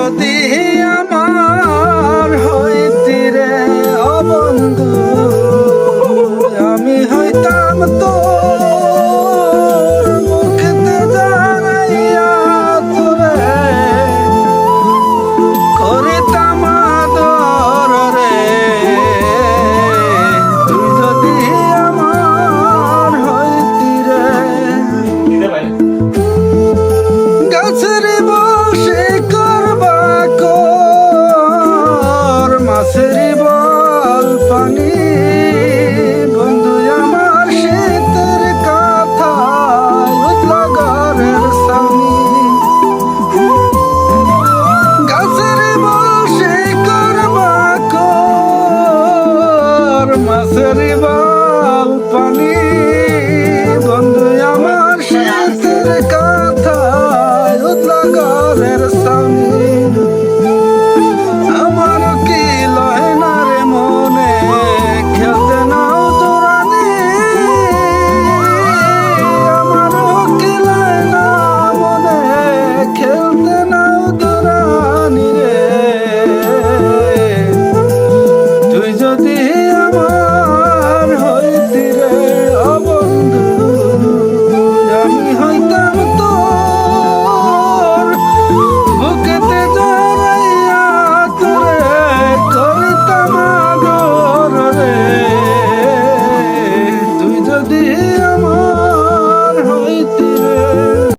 যদি আমার হইতি রে ও বন্ধু, আমি হইতাম তো মুখতে জানাইয়া তোরে করিতাম আদর রে। তুই যদি আমার হইতি রে গাছের বসে করবা কর মাছের বল পানি, বন্ধু আমার শীতের কথা উঠলা ঘরের সামনে। গাছের বসে করবা কর মাছের